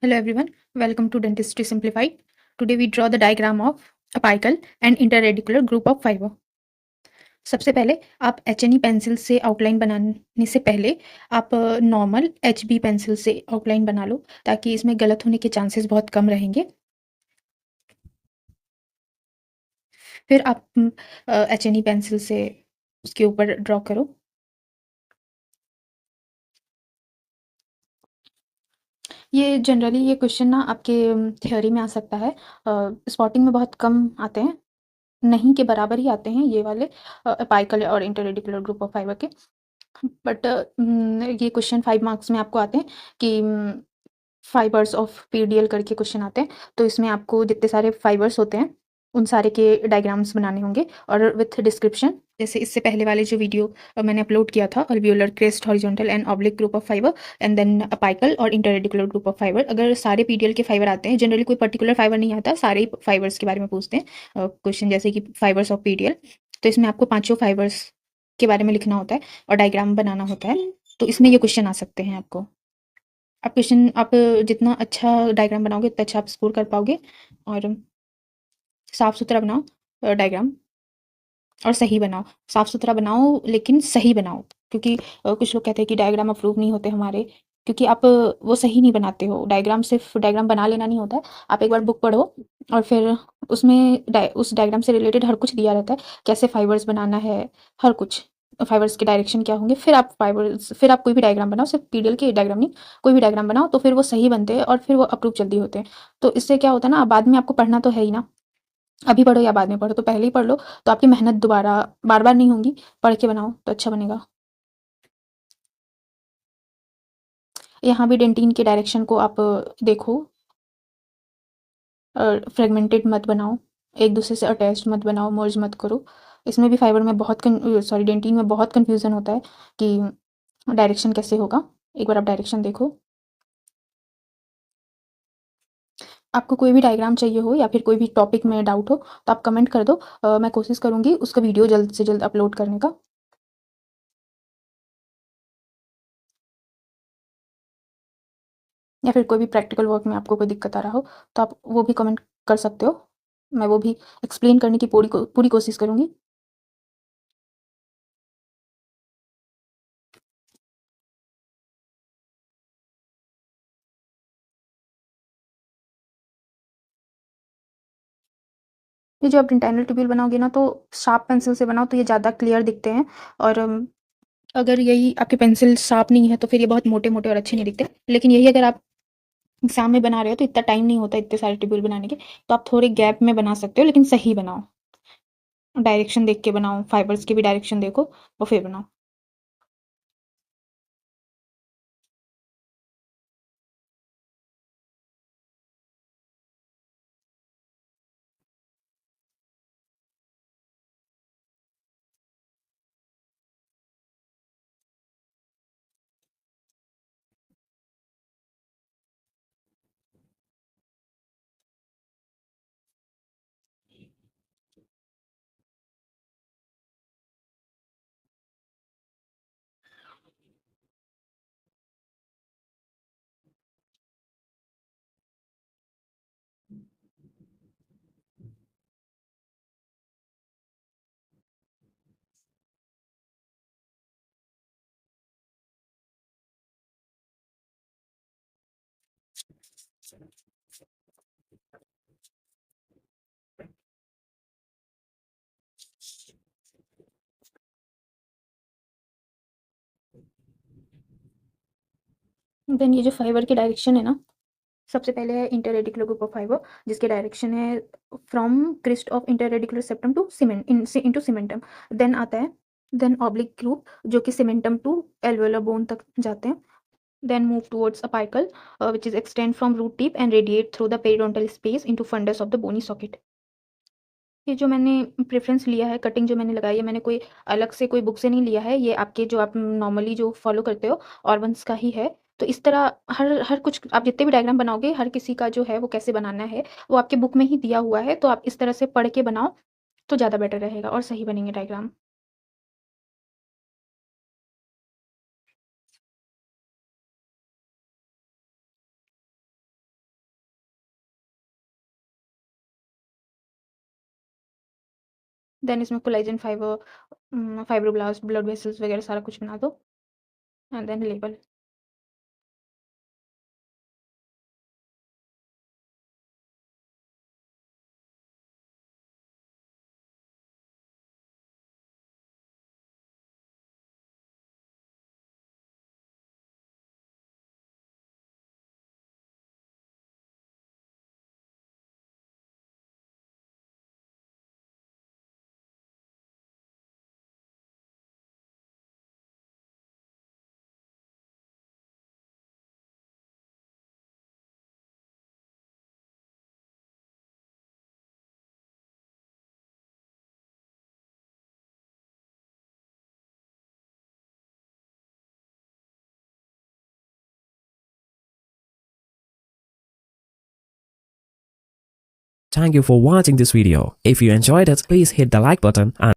Hello everyone, welcome to Dentistry Simplified. Today we draw the diagram of apical and interradicular group of fiber. सबसे पहले आप HNE pencil से outline बनाने से पहले आप नॉर्मल HB पेंसिल से आउटलाइन बना लो ताकि इसमें गलत होने के चांसेस बहुत कम रहेंगे। फिर आप HNE पेंसिल से उसके ऊपर ड्रॉ करो। ये जनरली ये क्वेश्चन ना आपके थ्योरी में आ सकता है, स्पॉटिंग में बहुत कम आते हैं, नहीं के बराबर ही आते हैं ये वाले अपाइकल और इंटररेडिकुलर ग्रुप ऑफ फाइबर के। बट ये क्वेश्चन 5 मार्क्स में आपको आते हैं कि फाइबर्स ऑफ पीडीएल करके क्वेश्चन आते हैं, तो इसमें आपको जितने सारे फाइबर्स होते हैं उन सारे के डायग्राम्स बनाने होंगे और विथ डिस्क्रिप्शन। जैसे इससे पहले वाले जो वीडियो मैंने अपलोड किया था, alveolar crest horizontal and oblique group of fibre and then apical और इंटररेडिकुलर ग्रुप ऑफ फाइबर। अगर सारे पीडीएल के फाइबर आते हैं, जनरली कोई पर्टिकुलर फाइबर नहीं आता, सारे फाइबर्स के बारे में पूछते हैं क्वेश्चन, जैसे कि फाइबर्स ऑफ पीडीएल, तो इसमें आपको पांचों फाइबर्स के बारे में लिखना होता है और डायग्राम बनाना होता है, तो इसमें ये क्वेश्चन आ सकते हैं आपको। आप जितना अच्छा डायग्राम बनाओगे उतना अच्छा आप स्कोर कर पाओगे। और साफ सुथरा बनाओ डायग्राम, और सही बनाओ। साफ सुथरा बनाओ लेकिन सही बनाओ, क्योंकि कुछ लोग कहते हैं कि डायग्राम अप्रूव नहीं होते हमारे, क्योंकि आप वो सही नहीं बनाते हो। डायग्राम सिर्फ डायग्राम बना लेना नहीं होता है, आप एक बार बुक पढ़ो और फिर उसमें उस डायग्राम से रिलेटेड हर कुछ दिया रहता है, कैसे फाइबर्स बनाना है, हर कुछ, फाइबर्स के डायरेक्शन क्या होंगे, फिर आप कोई भी डायग्राम बनाओ, सिर्फ पीडीएल के डायग्राम नहीं, कोई भी डायग्राम बनाओ, तो फिर वो सही बनते हैं और फिर वो अप्रूव जल्दी होते हैं। तो इससे क्या होता है ना, बाद में आपको पढ़ना तो है ही ना, अभी पढ़ो या बाद में पढ़ो, तो पहले ही पढ़ लो, तो आपकी मेहनत दोबारा बार बार नहीं होगी। पढ़ के बनाओ तो अच्छा बनेगा। यहाँ भी डेंटिन के डायरेक्शन को आप देखो, फ्रेगमेंटेड मत बनाओ, एक दूसरे से अटैच्ड मत बनाओ, मर्ज मत करो। इसमें भी फाइबर में बहुत डेंटिन में बहुत कन्फ्यूजन होता है कि डायरेक्शन कैसे होगा। एक बार आप डायरेक्शन देखो। आपको कोई भी डायग्राम चाहिए हो या फिर कोई भी टॉपिक में डाउट हो तो आप कमेंट कर दो, मैं कोशिश करूँगी उसका वीडियो जल्द से जल्द अपलोड करने का। या फिर कोई भी प्रैक्टिकल वर्क में आपको कोई दिक्कत आ रहा हो तो आप वो भी कमेंट कर सकते हो, मैं वो भी एक्सप्लेन करने की पूरी कोशिश करूँगी। ये जो आप डेंटाइनल ट्यूब्यूल बनाओगे ना, तो शार्प पेंसिल से बनाओ तो ये ज़्यादा क्लियर दिखते हैं। और अगर यही आपके पेंसिल शार्प नहीं है तो फिर ये बहुत मोटे मोटे और अच्छे नहीं दिखते। लेकिन यही अगर आप एग्जाम में बना रहे हो तो इतना टाइम नहीं होता इतने सारे ट्यूब्यूल बनाने के, तो आप थोड़े गैप में बना सकते हो, लेकिन सही बनाओ, डायरेक्शन देख के बनाओ, फाइबर्स की भी डायरेक्शन देखो और फिर बनाओ। देन ये जो फाइबर की डायरेक्शन है ना, सबसे पहले है इंटररेडिकुलर ग्रुप ऑफ फाइबर, जिसके डायरेक्शन है from crest of interradicular septum to cement into cementum. Then आता है देन ऑब्लिक ग्रुप, जो कि सीमेंटम टू एल्वेोलर बोन तक जाते हैं। Then move towards apical, which is extend from root tip and radiate through the periodontal space into fundus of the bony socket। ये जो मैंने प्रेफरेंस लिया है, कटिंग जो मैंने लगाई है, मैंने कोई अलग से कोई बुक से नहीं लिया है, ये आपके जो आप नॉर्मली जो फॉलो करते हो ऑर्बन्स का ही है। तो इस तरह हर हर कुछ आप जितने भी डायग्राम बनाओगे, हर किसी का जो है वो कैसे बनाना है वो आपके बुक में ही दिया हुआ है, तो आप इस तरह से पढ़ के बनाओ तो ज़्यादा बेटर रहेगा और सही बनेंगे डायग्राम। देन इसमें collagen fibre, fibroblast, blood vessels वगैरह सारा कुछ बना दो and then label. Thank you for watching this video. If you enjoyed it, please hit the like button and